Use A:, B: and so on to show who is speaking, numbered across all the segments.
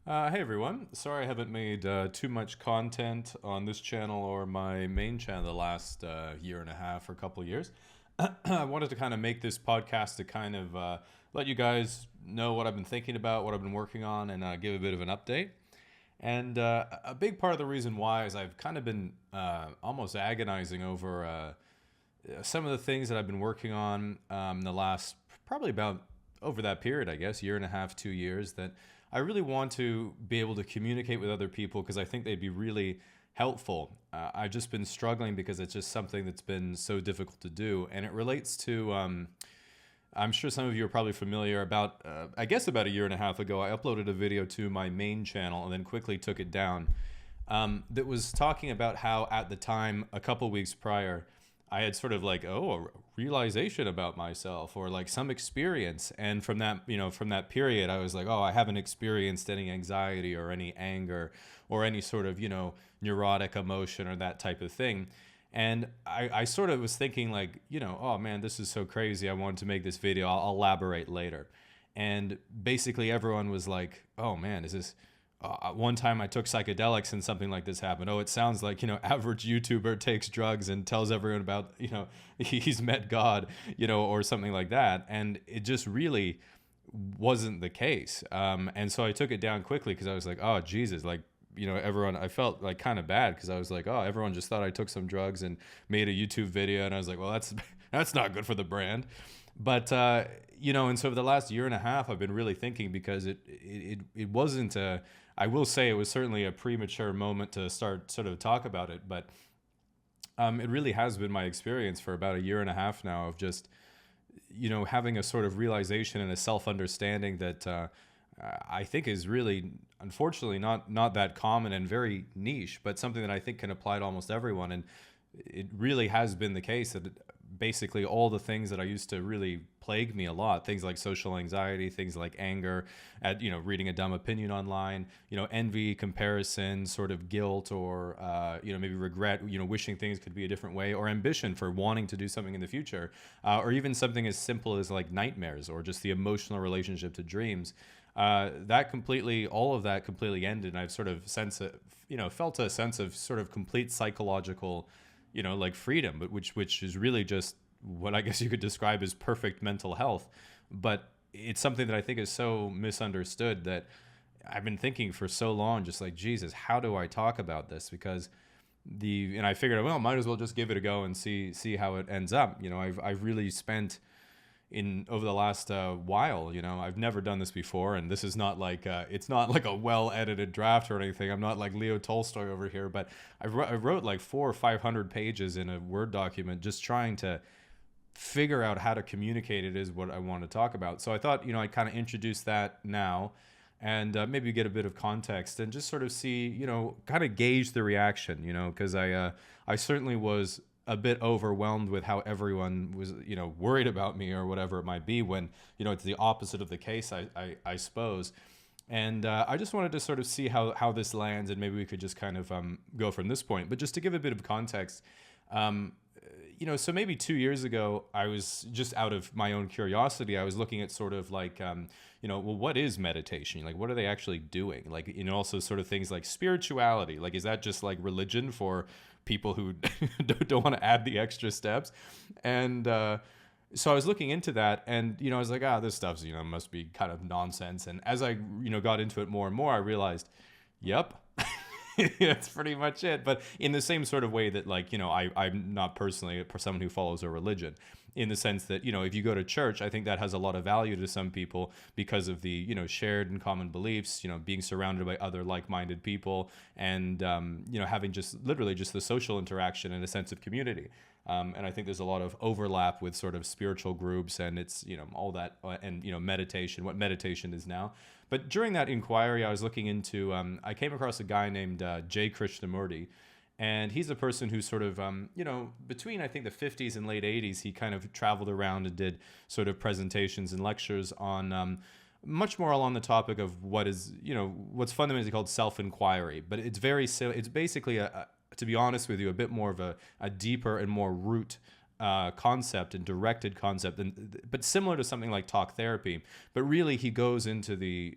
A: Hey everyone. Sorry I haven't made too much content on this channel or my main channel the last year and a half or couple of years. I wanted to kind of make this podcast to kind of let you guys know what I've been thinking about, what I've been working on, and give a bit of an update. And a big part of the reason why is I've kind of been almost agonizing over some of the things that I've been working on the last probably about over that period, I guess, year and a half, 2 years, that I really want to be able to communicate with other people because I think they'd be really helpful. I've just been struggling because it's just something that's been so difficult to do. And it relates to, I'm sure some of you are probably familiar about, I guess about a year and a half ago, I uploaded a video to my main channel and then quickly took it down that was talking about how at the time, a couple weeks prior, I had sort of like, a realization about myself or like some experience. And from that, from that period, I was like, I haven't experienced any anxiety or any anger or any sort of, neurotic emotion or that type of thing. And I sort of was thinking like, oh man, this is so crazy. I wanted to make this video. I'll elaborate later. And basically everyone was like, oh man, is this, one time I took psychedelics and something like this happened. Oh, it sounds like, average YouTuber takes drugs and tells everyone about, he's met God, or something like that. And it just really wasn't the case. And so I took it down quickly because I was like, oh, Jesus, like, everyone, I felt like kind of bad because I was like, oh, everyone just thought I took some drugs and made a YouTube video. And I was like, well, that's not good for the brand. But, and so for the last year and a half, I've been really thinking because it wasn't I will say it was certainly a premature moment to start sort of talk about it, but it really has been my experience for about a year and a half now of just, having a sort of realization and a self-understanding that I think is really, unfortunately, not that common and very niche, but something that I think can apply to almost everyone. And it really has been the case that basically all the things that I used to really plague me a lot, things like social anxiety, things like anger at, reading a dumb opinion online, envy, comparison, sort of guilt, or, maybe regret, wishing things could be a different way, or ambition for wanting to do something in the future, or even something as simple as like nightmares or just the emotional relationship to dreams. All of that completely ended. And I've sort of felt a sense of sort of complete psychological, like freedom, but which is really just what I guess you could describe as perfect mental health. But it's something that I think is so misunderstood that I've been thinking for so long, just like, Jesus, how do I talk about this? Because and I figured, well, might as well just give it a go and see how it ends up. I've really spent in over the last while, I've never done this before, and this is not like it's not like a well edited draft or anything. I'm not like Leo Tolstoy over here, but I wrote like 400 or 500 pages in a Word document just trying to figure out how to communicate it is what I want to talk about. So I thought, I'd kind of introduce that now and maybe get a bit of context and just sort of see, kind of gauge the reaction, because I certainly was a bit overwhelmed with how everyone was, worried about me or whatever it might be when, it's the opposite of the case, I suppose. And I just wanted to sort of see how this lands, and maybe we could just kind of go from this point. But just to give a bit of context, um, so maybe 2 years ago, I was just out of my own curiosity. I was looking at sort of like, well, what is meditation? Like, what are they actually doing? Like, also sort of things like spirituality. Like, is that just like religion for people who don't want to add the extra steps? And so I was looking into that, and I was like, this stuff's must be kind of nonsense. And as I got into it more and more, I realized, yep. That's pretty much it. But in the same sort of way that, like, I'm not personally someone who follows a religion, in the sense that, if you go to church, I think that has a lot of value to some people because of the, shared and common beliefs, being surrounded by other like-minded people and, having just literally just the social interaction and a sense of community. And I think there's a lot of overlap with sort of spiritual groups, and it's, all that, and, meditation, what meditation is now. But during that inquiry, I was looking into, I came across a guy named Jay Krishnamurti, and he's a person who sort of, between I think the 50s and late 80s, he kind of traveled around and did sort of presentations and lectures on much more along the topic of what is, what's fundamentally called self-inquiry. But it's basically, to be honest with you, a bit more of a deeper and more root concept and directed concept, but similar to something like talk therapy. But really, he goes into the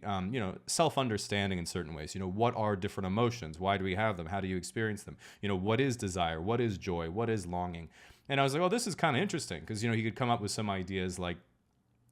A: self-understanding in certain ways. What are different emotions? Why do we have them? How do you experience them? What is desire? What is joy? What is longing? And I was like, oh, this is kind of interesting, because he could come up with some ideas like,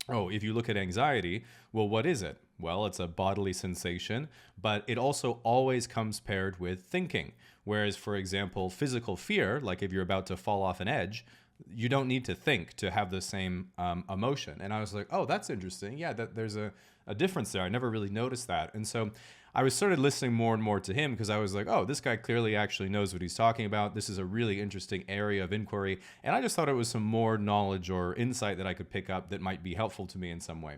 A: oh, if you look at anxiety, well, what is it? Well, it's a bodily sensation, but it also always comes paired with thinking. Whereas, for example, physical fear, like if you're about to fall off an edge, you don't need to think to have the same emotion. And I was like, oh, that's interesting. Yeah, there's a difference there. I never really noticed that. And so I started listening more and more to him, because I was like, oh, this guy clearly actually knows what he's talking about. This is a really interesting area of inquiry. And I just thought it was some more knowledge or insight that I could pick up that might be helpful to me in some way.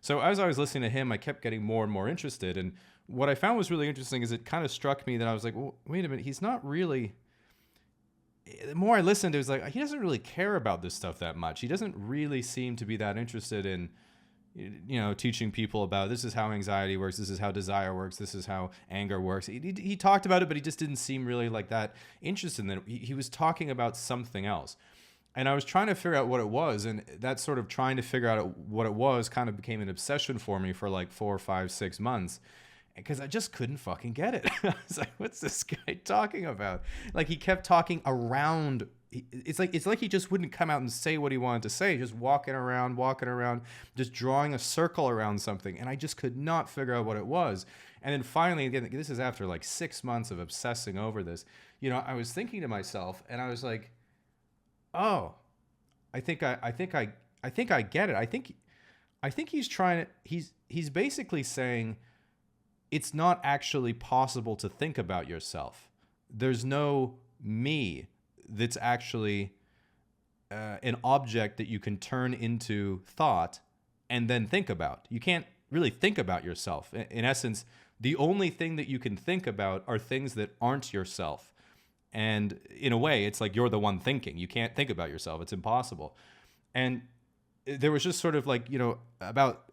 A: So as I was listening to him, I kept getting more and more interested. And what I found was really interesting is it kind of struck me that I was like, well, wait a minute, he's not really... The more I listened, it was like, he doesn't really care about this stuff that much. He doesn't really seem to be that interested in, teaching people about, this is how anxiety works, this is how desire works, this is how anger works. He talked about it, but he just didn't seem really like that interested in it. He was talking about something else. And I was trying to figure out what it was, and that sort of trying to figure out what it was kind of became an obsession for me for like 4, 5, 6 months. Because I just couldn't fucking get it. I was like, what's this guy talking about? Like, he kept talking around. It's like he just wouldn't come out and say what he wanted to say, just walking around, just drawing a circle around something. And I just could not figure out what it was. And then finally, again, this is after like 6 months of obsessing over this, I was thinking to myself, and I was like, oh, I think I get it. I think he's trying to, he's basically saying, it's not actually possible to think about yourself. There's no me that's actually an object that you can turn into thought and then think about. You can't really think about yourself. In essence, the only thing that you can think about are things that aren't yourself. And in a way, it's like you're the one thinking. You can't think about yourself. It's impossible. And there was just sort of like,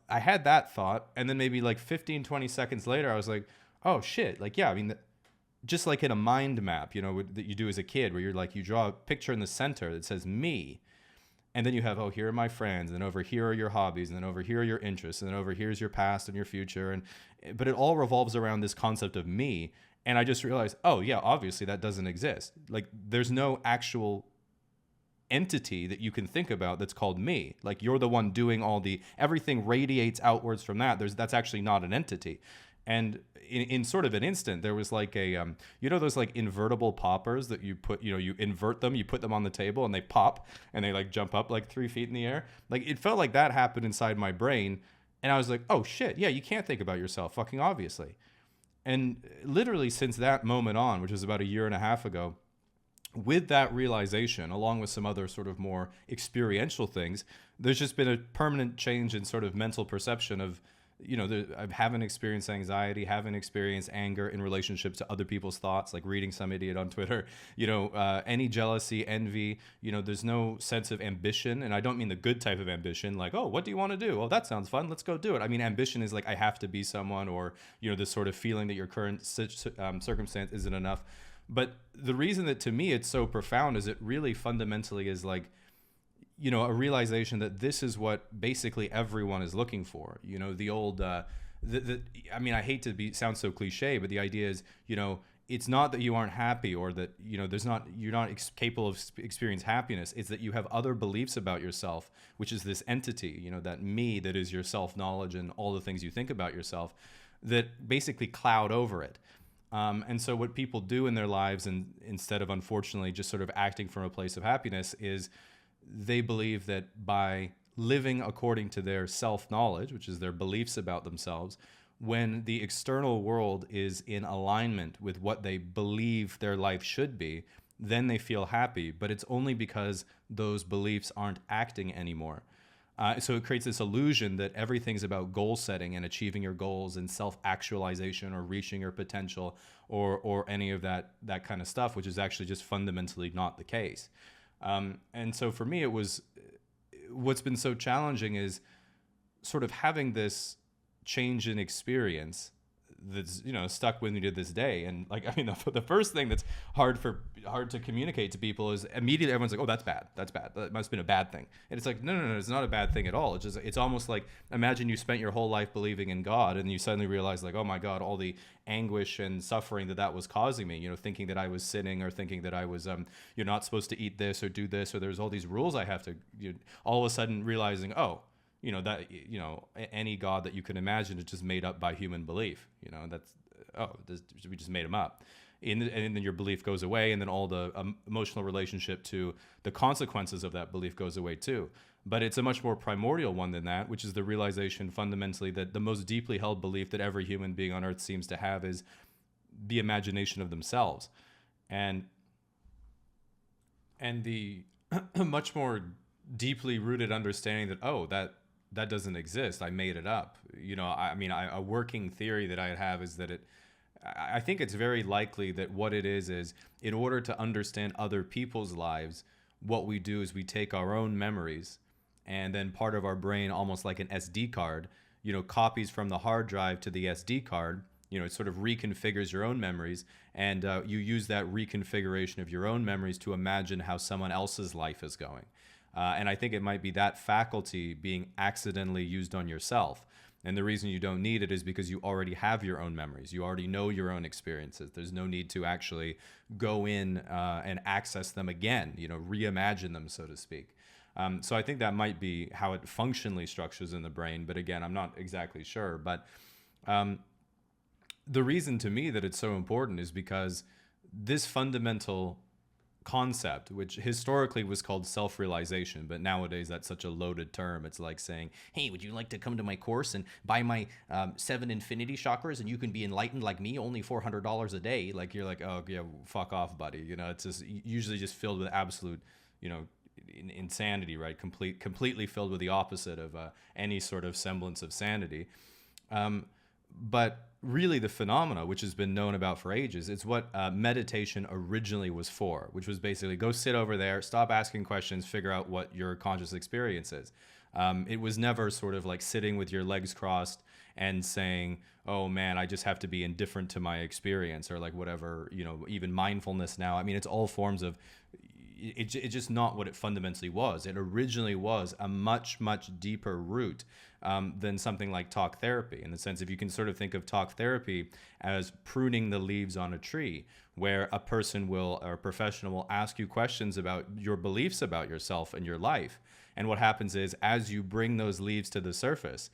A: I had that thought, and then maybe like 15, 20 seconds later, I was like, oh shit. Like, yeah, I mean, just like in a mind map, that you do as a kid, where you're like, you draw a picture in the center that says me. And then you have, oh, here are my friends, and over here are your hobbies, and then over here are your interests, and then over here's your past and your future. But it all revolves around this concept of me. And I just realized, oh yeah, obviously that doesn't exist. Like, there's no actual entity that you can think about that's called me. Like, you're the one doing everything radiates outwards from that. That's actually not an entity. And in sort of an instant, there was like a those like invertible poppers that you put, you invert them, you put them on the table, and they pop, and they like jump up like 3 feet in the air. Like, it felt like that happened inside my brain. And I was like, oh shit, yeah, you can't think about yourself, fucking obviously. And literally since that moment on, which was about 1.5 years ago, with that realization, along with some other sort of more experiential things, there's just been a permanent change in sort of mental perception of, I haven't experienced anxiety, haven't experienced anger in relationship to other people's thoughts, like reading some idiot on Twitter, any jealousy, envy, there's no sense of ambition. And I don't mean the good type of ambition, like, oh, what do you want to do? Oh, that sounds fun. Let's go do it. I mean, ambition is like, I have to be someone, or, this sort of feeling that your current circumstance isn't enough. But the reason that to me it's so profound is it really fundamentally is like, a realization that this is what basically everyone is looking for. The old, I mean, I hate to sound so cliche, but the idea is, it's not that you aren't happy, or that, you're not capable of experiencing happiness. It's that you have other beliefs about yourself, which is this entity, that me that is your self-knowledge and all the things you think about yourself, that basically cloud over it. And so what people do in their lives, and instead of unfortunately just sort of acting from a place of happiness, is they believe that by living according to their self-knowledge, which is their beliefs about themselves, when the external world is in alignment with what they believe their life should be, then they feel happy. But it's only because those beliefs aren't acting anymore. So it creates this illusion that everything's about goal setting and achieving your goals and self-actualization, or reaching your potential, or any of that kind of stuff, which is actually just fundamentally not the case. And so for me, what's been so challenging is sort of having this change in experience that's stuck with me to this day. And like, I mean, the first thing that's hard to communicate to people is immediately everyone's like, oh, that's bad, that must have been a bad thing. And it's like, no, it's not a bad thing at all. It's almost like, imagine you spent your whole life believing in God, and you suddenly realize like, oh my God, all the anguish and suffering that was causing me, thinking that I was sinning, or thinking that I was you're not supposed to eat this or do this, or there's all these rules I have to, all of a sudden realizing, oh, that any God that you can imagine is just made up by human belief. We just made him up. And then your belief goes away, and then all the emotional relationship to the consequences of that belief goes away too. But it's a much more primordial one than that, which is the realization fundamentally that the most deeply held belief that every human being on earth seems to have is the imagination of themselves. And the much more deeply rooted understanding that, oh, that doesn't exist, I made it up. A working theory that I have is that I think it's very likely that what it is in order to understand other people's lives, what we do is we take our own memories, and then part of our brain, almost like an SD card, copies from the hard drive to the SD card. It sort of reconfigures your own memories, and you use that reconfiguration of your own memories to imagine how someone else's life is going. And I think it might be that faculty being accidentally used on yourself. And the reason you don't need it is because you already have your own memories. You already know your own experiences. There's no need to actually go in and access them again, reimagine them, so to speak. So I think that might be how it functionally structures in the brain. But again, I'm not exactly sure. But the reason to me that it's so important is because this fundamental concept, which historically was called self-realization, but nowadays that's such a loaded term. It's like saying, hey, would you like to come to my course and buy my 7 infinity chakras and you can be enlightened like me, only $400 a day? Like, you're like, oh yeah, fuck off, buddy. It's just usually just filled with absolute, insanity, right? Completely filled with the opposite of any sort of semblance of sanity. But really the phenomena, which has been known about for ages, it's what meditation originally was for, which was basically go sit over there, stop asking questions, figure out what your conscious experience is. It was never sort of like sitting with your legs crossed and saying, oh man, I just have to be indifferent to my experience, or like whatever, even mindfulness now. I mean, it's all forms of, it's just not what it fundamentally was. It originally was a much, much deeper root than something like talk therapy, in the sense if you can sort of think of talk therapy as pruning the leaves on a tree, where a person or a professional will ask you questions about your beliefs about yourself and your life. And what happens is, as you bring those leaves to the surface,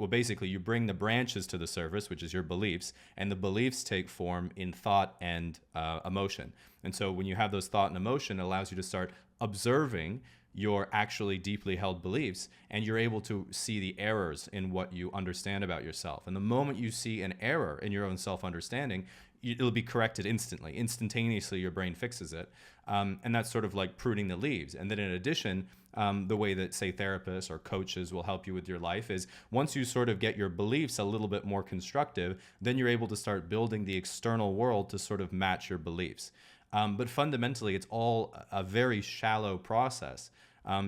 A: basically you bring the branches to the surface, which is your beliefs, and the beliefs take form in thought and emotion. And so when you have those thought and emotion, it allows you to start observing your actually deeply held beliefs, and you're able to see the errors in what you understand about yourself. And the moment you see an error in your own self-understanding, it'll be corrected instantly. Instantaneously, your brain fixes it. And that's sort of like pruning the leaves. And then in addition, the way that, say, therapists or coaches will help you with your life is, once you sort of get your beliefs a little bit more constructive, then you're able to start building the external world to sort of match your beliefs. But fundamentally, it's all a very shallow process,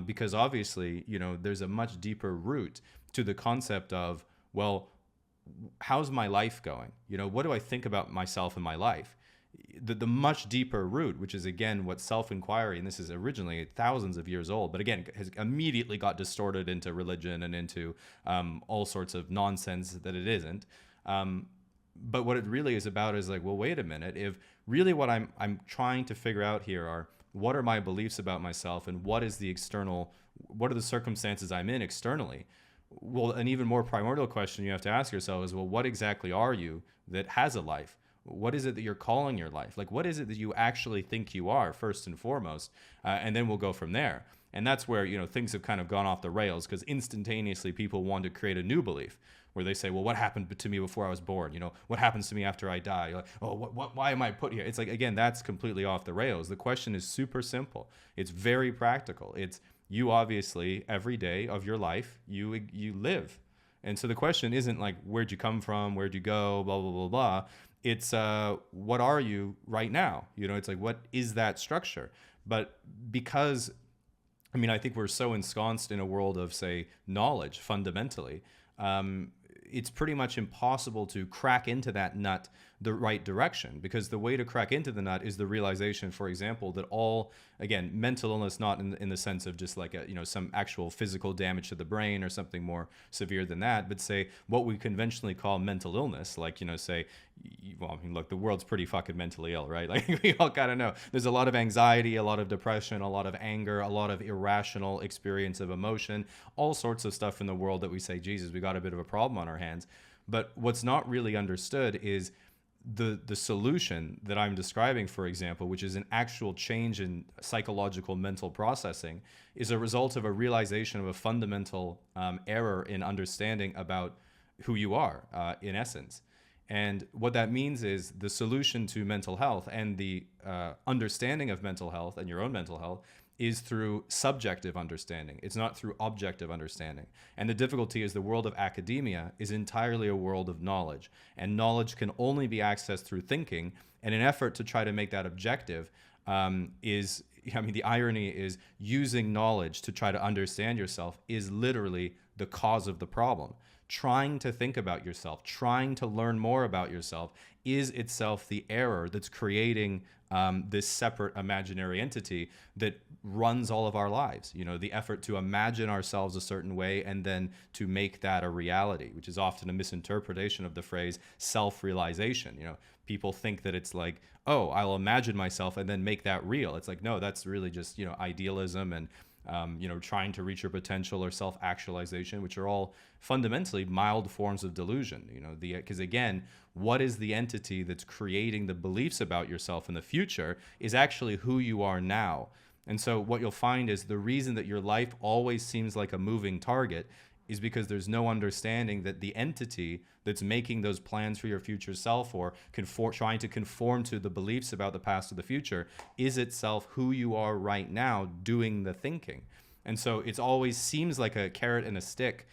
A: because obviously, there's a much deeper root to the concept of, well, how's my life going? What do I think about myself and my life? The much deeper root, which is again what self-inquiry, and this is originally thousands of years old, but again has immediately got distorted into religion and into all sorts of nonsense that it isn't. But what it really is about is like, well, wait a minute. If really what I'm trying to figure out here are, what are my beliefs about myself, and what are the circumstances I'm in externally? Well, an even more primordial question you have to ask yourself is, well, what exactly are you that has a life? What is it that you're calling your life? Like, what is it that you actually think you are, first and foremost? And then we'll go from there. And that's where, things have kind of gone off the rails, because instantaneously people want to create a new belief where they say, well, what happened to me before I was born? What happens to me after I die? You're like, oh, why am I put here? It's like, again, that's completely off the rails. The question is super simple. It's very practical. It's, you obviously, every day of your life, you live. And so the question isn't like, where'd you come from? Where'd you go? Blah, blah, blah, blah. It's, what are you right now? It's like, what is that structure? But because, I think we're so ensconced in a world of, say, knowledge fundamentally, it's pretty much impossible to crack into that nut the right direction, because the way to crack into the nut is the realization, for example, that all, again, mental illness, not in the sense of just like a, some actual physical damage to the brain or something more severe than that, but say what we conventionally call mental illness, like, say, well, I mean, look, the world's pretty fucking mentally ill, right? Like, we all kind of know there's a lot of anxiety, a lot of depression, a lot of anger, a lot of irrational experience of emotion, all sorts of stuff in the world that we say, Jesus, we got a bit of a problem on our hands. But what's not really understood is the solution that I'm describing, for example, which is an actual change in psychological mental processing, is a result of a realization of a fundamental error in understanding about who you are, in essence. And what that means is the solution to mental health and the understanding of mental health and your own mental health is through subjective understanding. It's not through objective understanding. And the difficulty is the world of academia is entirely a world of knowledge. And knowledge can only be accessed through thinking. And an effort to try to make that objective the irony is using knowledge to try to understand yourself is literally the cause of the problem. Trying to think about yourself, trying to learn more about yourself is itself the error that's creating this separate imaginary entity that runs all of our lives. The effort to imagine ourselves a certain way and then to make that a reality, which is often a misinterpretation of the phrase self-realization. People think that it's like, oh, I'll imagine myself and then make that real. It's like, no, that's really just, idealism and trying to reach your potential or self-actualization, which are all fundamentally mild forms of delusion. Because again, what is the entity that's creating the beliefs about yourself in the future is actually who you are now. And so what you'll find is the reason that your life always seems like a moving target is because there's no understanding that the entity that's making those plans for your future self or trying to conform to the beliefs about the past or the future is itself who you are right now doing the thinking. And so it always seems like a carrot and a stick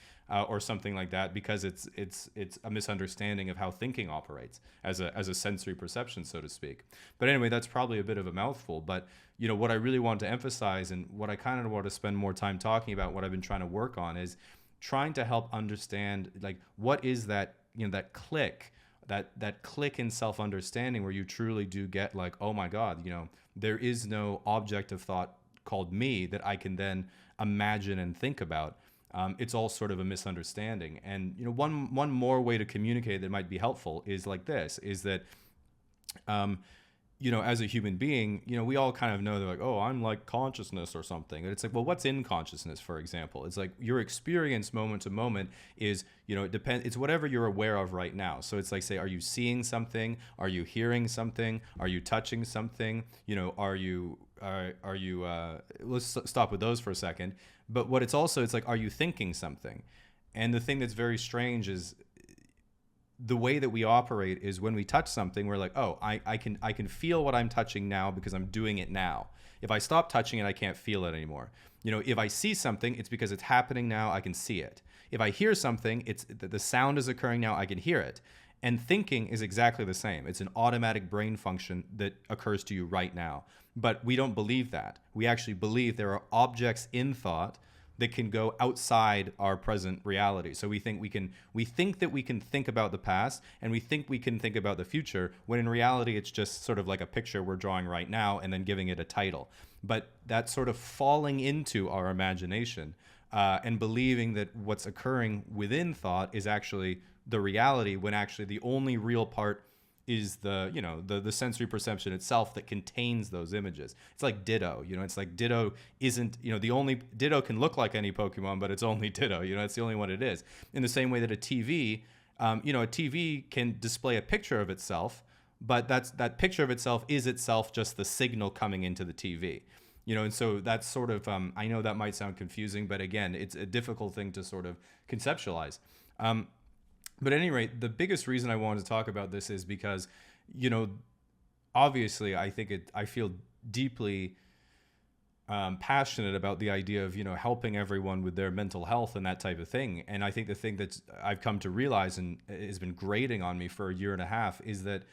A: or something like that, because it's a misunderstanding of how thinking operates as a sensory perception, so to speak. But anyway, that's probably a bit of a mouthful. But what I really want to emphasize and what I kind of want to spend more time talking about, what I've been trying to work on, is trying to help understand, like, what is that, that click, that click in self-understanding where you truly do get like, oh my God, there is no objective thought called me that I can then imagine and think about. It's all sort of a misunderstanding. And, one more way to communicate that might be helpful is like this, is that, as a human being, we all kind of know they're like, oh, I'm like consciousness or something. And it's like, well, what's in consciousness, for example? It's like your experience moment to moment is, it depends. It's whatever you're aware of right now. So it's like, say, are you seeing something? Are you hearing something? Are you touching something? Are you let's stop with those for a second. But what it's also, it's like, are you thinking something? And the thing that's very strange is the way that we operate is when we touch something, we're like, oh, I can feel what I'm touching now because I'm doing it now. If I stop touching it, I can't feel it anymore. If I see something, it's because it's happening now, I can see it. If I hear something, it's the sound is occurring now, I can hear it. And thinking is exactly the same. It's an automatic brain function that occurs to you right now. But we don't believe that. We actually believe there are objects in thought that can go outside our present reality. So we think that we can think about the past, and we think we can think about the future, when in reality it's just sort of like a picture we're drawing right now and then giving it a title. But that's sort of falling into our imagination and believing that what's occurring within thought is actually the reality, when actually the only real part is the sensory perception itself that contains those images. It's like Ditto, it's like Ditto isn't, the only Ditto can look like any Pokemon, but it's only Ditto, it's the only one it is. In the same way that a TV, a TV can display a picture of itself, but that picture of itself is itself just the signal coming into the TV. And so that's sort of, I know that might sound confusing, but again, it's a difficult thing to sort of conceptualize. But at any rate, the biggest reason I wanted to talk about this is because, obviously I feel deeply passionate about the idea of, helping everyone with their mental health and that type of thing. And I think the thing that I've come to realize and has been grating on me for a year and a half is that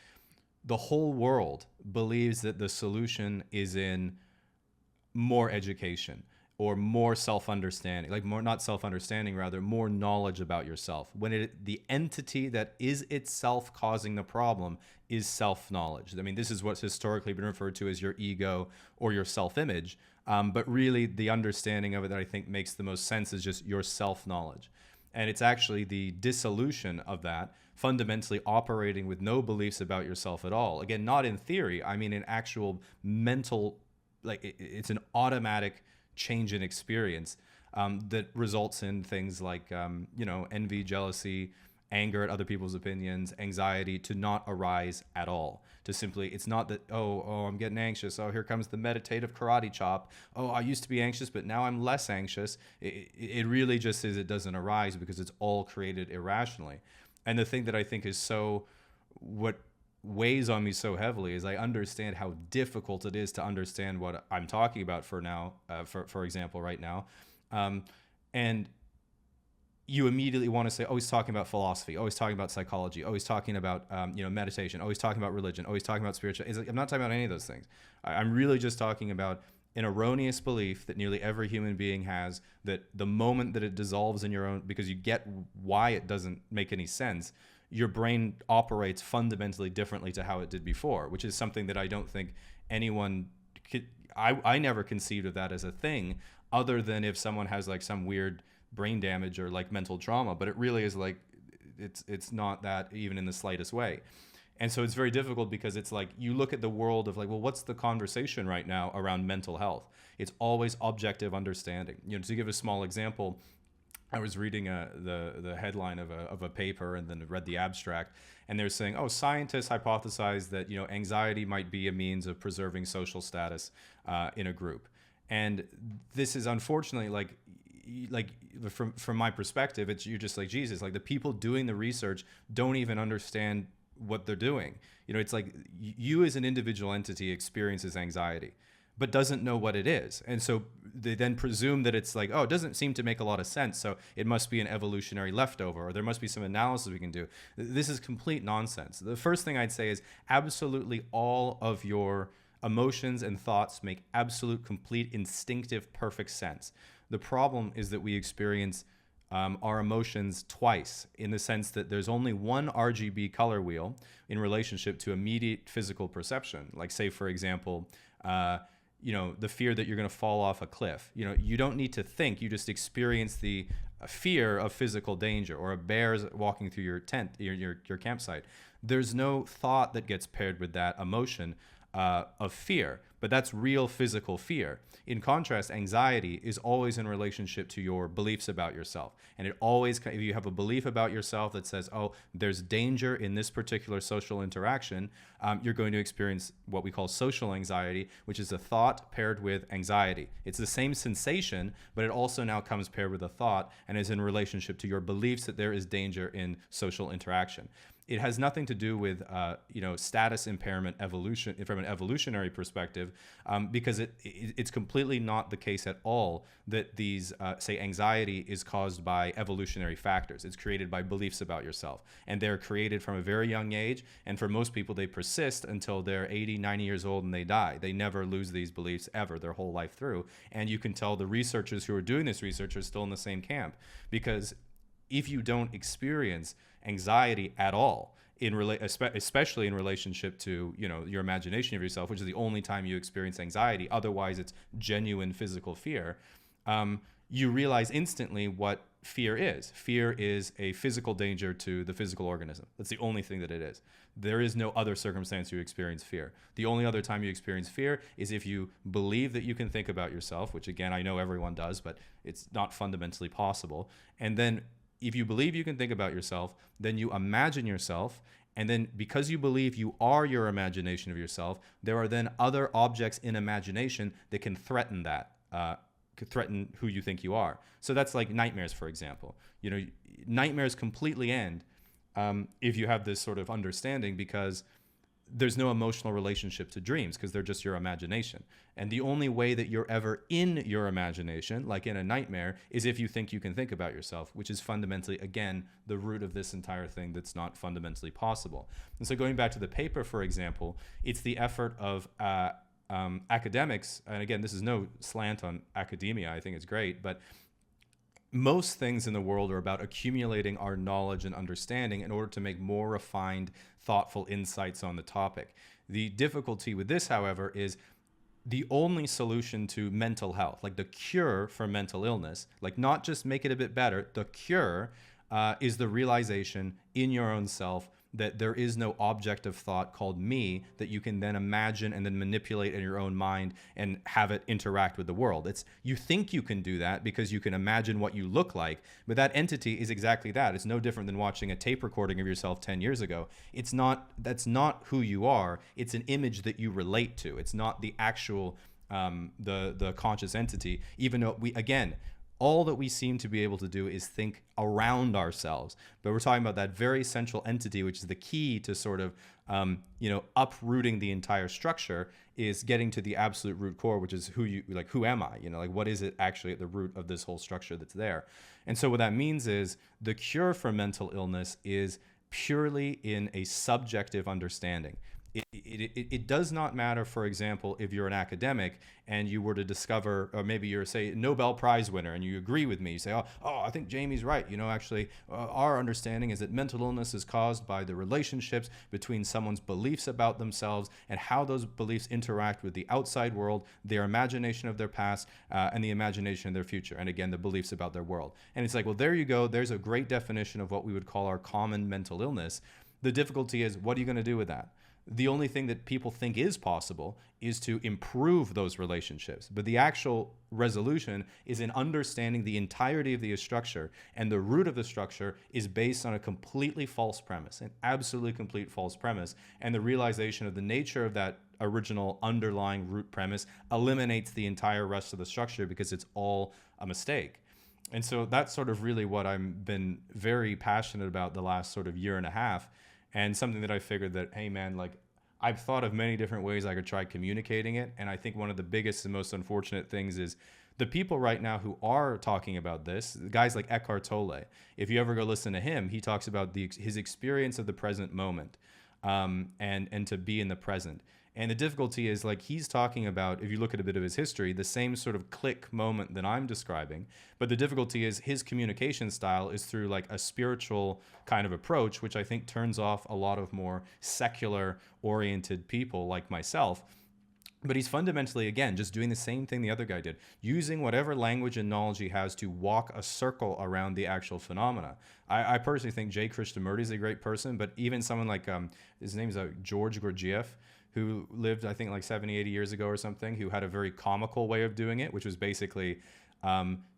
A: the whole world believes that the solution is in more education, or more self-understanding, like more, not self-understanding, rather more knowledge about yourself, when the entity that is itself causing the problem is self-knowledge. I mean, this is what's historically been referred to as your ego or your self-image, but really the understanding of it that I think makes the most sense is just your self-knowledge. And it's actually the dissolution of that, fundamentally operating with no beliefs about yourself at all. Again, not in theory, I mean in actual mental, like it's an automatic change in experience that results in things like, envy, jealousy, anger at other people's opinions, anxiety to not arise at all. To simply, it's not that, oh, I'm getting anxious. Oh, here comes the meditative karate chop. Oh, I used to be anxious, but now I'm less anxious. It really just is, it doesn't arise because it's all created irrationally. And the thing that I think is what weighs on me so heavily is I understand how difficult it is to understand what I'm talking about for example, right now. And you immediately want to say, oh, he's talking about philosophy. Oh, he's talking about psychology. Oh, he's talking about, meditation. Oh, he's talking about religion. Oh, he's talking about spiritual. I'm not talking about any of those things. I'm really just talking about an erroneous belief that nearly every human being has, that the moment that it dissolves in your own, because you get why it doesn't make any sense, your brain operates fundamentally differently to how it did before, which is something that I don't think anyone could, I never conceived of that as a thing, other than if someone has like some weird brain damage or like mental trauma, but it really is like, it's not that even in the slightest way. And so it's very difficult because it's like you look at the world of like, well, what's the conversation right now around mental health? It's always objective understanding. To give a small example, I was reading the headline of a paper and then read the abstract, and they're saying, oh, scientists hypothesize that anxiety might be a means of preserving social status in a group. And this is unfortunately like from my perspective, you're just like Jesus. Like the people doing the research don't even understand what they're doing. It's like you as an individual entity experiences anxiety, but doesn't know what it is. And so they then presume that it's like, oh, it doesn't seem to make a lot of sense, so it must be an evolutionary leftover, or there must be some analysis we can do. This is complete nonsense. The first thing I'd say is absolutely all of your emotions and thoughts make absolute, complete, instinctive, perfect sense. The problem is that we experience our emotions twice, in the sense that there's only one RGB color wheel in relationship to immediate physical perception. Like say, for example, the fear that you're going to fall off a cliff. You don't need to think, you just experience the fear of physical danger, or a bear's walking through your tent, your campsite. There's no thought that gets paired with that emotion of fear, but that's real physical fear. In contrast, anxiety is always in relationship to your beliefs about yourself. And it always, if you have a belief about yourself that says, oh, there's danger in this particular social interaction, you're going to experience what we call social anxiety, which is a thought paired with anxiety. It's the same sensation, but it also now comes paired with a thought and is in relationship to your beliefs that there is danger in social interaction. It has nothing to do with status impairment evolution from an evolutionary perspective, because it's completely not the case at all that these say anxiety is caused by evolutionary factors. It's created by beliefs about yourself, and they're created from a very young age, and for most people they persist until they're 80, 90 years old and they die. They never lose these beliefs ever their whole life through, and you can tell the researchers who are doing this research are still in the same camp, because if you don't experience anxiety at all, especially in relationship to your imagination of yourself, which is the only time you experience anxiety, otherwise it's genuine physical fear, you realize instantly what fear is. Fear is a physical danger to the physical organism. That's the only thing that it is. There is no other circumstance you experience fear. The only other time you experience fear is if you believe that you can think about yourself, which again, I know everyone does, but it's not fundamentally possible. And then if you believe you can think about yourself, then you imagine yourself, and then because you believe you are your imagination of yourself, there are then other objects in imagination that can threaten that, threaten who you think you are. So that's like nightmares, for example. Nightmares completely end if you have this sort of understanding, because there's no emotional relationship to dreams, because they're just your imagination. And the only way that you're ever in your imagination, like in a nightmare, is if you think you can think about yourself, which is fundamentally, again, the root of this entire thing that's not fundamentally possible. And so going back to the paper, for example, it's the effort of academics, and again, this is no slant on academia, I think it's great, but most things in the world are about accumulating our knowledge and understanding in order to make more refined, thoughtful insights on the topic. The difficulty with this, however, is the only solution to mental health, like the cure for mental illness, like not just make it a bit better, the cure is the realization in your own self that there is no object of thought called me that you can then imagine and then manipulate in your own mind and have it interact with the world. It's, you think you can do that because you can imagine what you look like, but that entity is exactly that. It's no different than watching a tape recording of yourself 10 years ago. It's not, that's not who you are. It's an image that you relate to. It's not the actual the conscious entity, even though we, again, all that we seem to be able to do is think around ourselves. But we're talking about that very central entity, which is the key to sort of, uprooting the entire structure, is getting to the absolute root core, which is who am I? What is it actually at the root of this whole structure that's there? And so what that means is the cure for mental illness is purely in a subjective understanding. It does not matter, for example, if you're an academic and you were to discover, or maybe you're, say, Nobel Prize winner, and you agree with me. You say, I think Jamie's right. Our understanding is that mental illness is caused by the relationships between someone's beliefs about themselves and how those beliefs interact with the outside world, their imagination of their past, and the imagination of their future. And again, the beliefs about their world. And it's like, well, there you go. There's a great definition of what we would call our common mental illness. The difficulty is, what are you going to do with that? The only thing that people think is possible is to improve those relationships. But the actual resolution is in understanding the entirety of the structure. And the root of the structure is based on a completely false premise, an absolutely complete false premise. And the realization of the nature of that original underlying root premise eliminates the entire rest of the structure because it's all a mistake. And so that's sort of really what I've been very passionate about the last sort of year and a half. And something that I figured that, hey man, I've thought of many different ways I could try communicating it. And I think one of the biggest and most unfortunate things is the people right now who are talking about this, guys like Eckhart Tolle. If you ever go listen to him, he talks about his experience of the present moment, and to be in the present. And the difficulty is, he's talking about, if you look at a bit of his history, the same sort of click moment that I'm describing. But the difficulty is his communication style is through a spiritual kind of approach, which I think turns off a lot of more secular oriented people like myself. But he's fundamentally, again, just doing the same thing the other guy did, using whatever language and knowledge he has to walk a circle around the actual phenomena. I personally think Jay Krishnamurti is a great person, but even someone like, his name's George Gurdjieff, who lived, I think, 70, 80 years ago or something, who had a very comical way of doing it, which was basically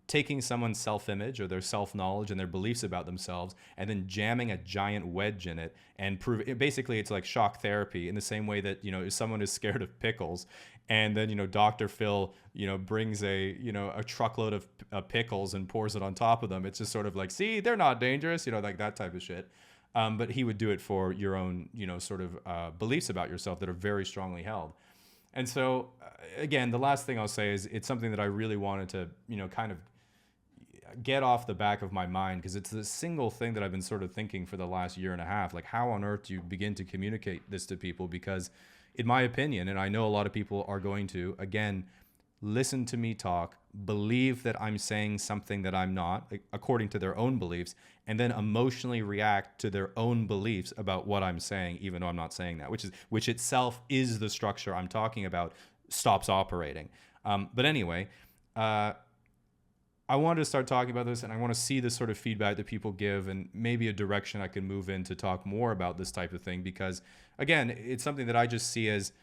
A: taking someone's self-image or their self-knowledge and their beliefs about themselves and then jamming a giant wedge in it and basically it's like shock therapy, in the same way that, if someone is scared of pickles and then, Dr. Phil, brings a truckload of pickles and pours it on top of them. It's just sort of see, they're not dangerous, that type of shit. But he would do it for your own, beliefs about yourself that are very strongly held. And so, again, the last thing I'll say is it's something that I really wanted to, kind of get off the back of my mind, because it's the single thing that I've been sort of thinking for the last year and a half. How on earth do you begin to communicate this to people? Because in my opinion, and I know a lot of people are going to, again, listen to me talk, believe that I'm saying something that I'm not, according to their own beliefs, and then emotionally react to their own beliefs about what I'm saying, even though I'm not saying that, which itself is the structure I'm talking about, stops operating. But anyway, I wanted to start talking about this, and I want to see the sort of feedback that people give and maybe a direction I can move in to talk more about this type of thing, because, again, it's something that I just see as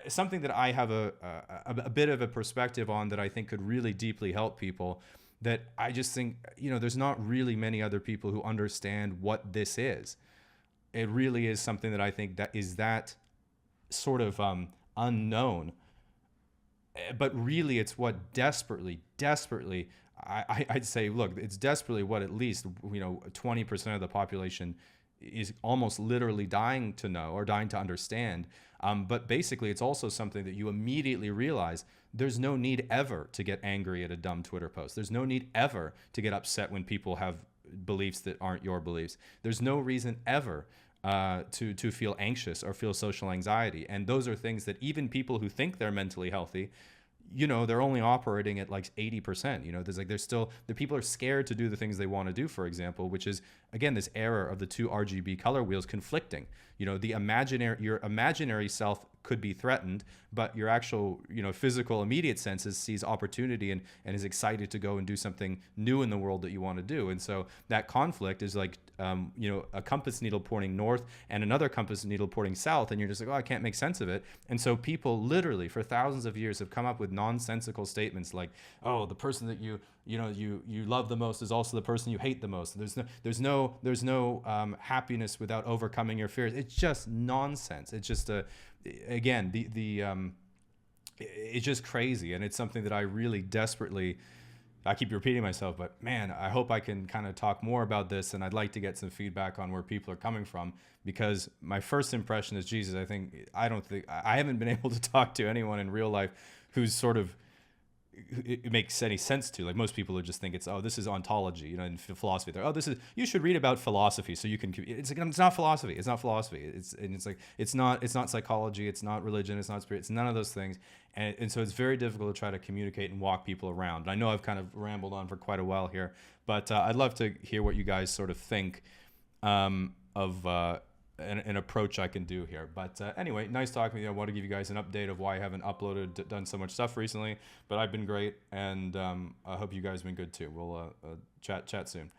A: something that I have a bit of a perspective on that I think could really deeply help people, that I just think, there's not really many other people who understand what this is. It really is something that I think that is that sort of unknown. But really, it's what desperately, I'd say, look, it's desperately what at least, 20% of the population is almost literally dying to know or dying to understand. But basically, it's also something that you immediately realize there's no need ever to get angry at a dumb Twitter post. There's no need ever to get upset when people have beliefs that aren't your beliefs. There's no reason ever to feel anxious or feel social anxiety. And those are things that even people who think they're mentally healthy, they're only operating at like 80%. There's still the people are scared to do the things they want to do, for example, which is again this error of the two RGB color wheels conflicting. Your imaginary self could be threatened, but your actual, physical immediate senses sees opportunity and is excited to go and do something new in the world that you want to do. And so that conflict is like, a compass needle pointing north and another compass needle pointing south. And you're just like, oh, I can't make sense of it. And so people literally for thousands of years have come up with nonsensical statements like, oh, the person that you love the most is also the person you hate the most. There's no happiness without overcoming your fears. It's just nonsense. It's just again, it's just crazy. And it's something that I really desperately, I keep repeating myself, but man, I hope I can kind of talk more about this. And I'd like to get some feedback on where people are coming from, because my first impression is Jesus. I haven't been able to talk to anyone in real life who's sort of, it makes any sense to. Like most people would just think it's, oh, this is ontology, in philosophy. They're, oh, you should read about philosophy so you can. It's like, it's not philosophy. It's not philosophy. It's not psychology. It's not religion. It's not spirit. It's none of those things. And so it's very difficult to try to communicate and walk people around. And I know I've kind of rambled on for quite a while here, but I'd love to hear what you guys sort of think of an approach I can do here. But anyway, nice talking with you. I want to give you guys an update of why I haven't done so much stuff recently, but I've been great, and I hope you guys have been good too. We'll chat soon.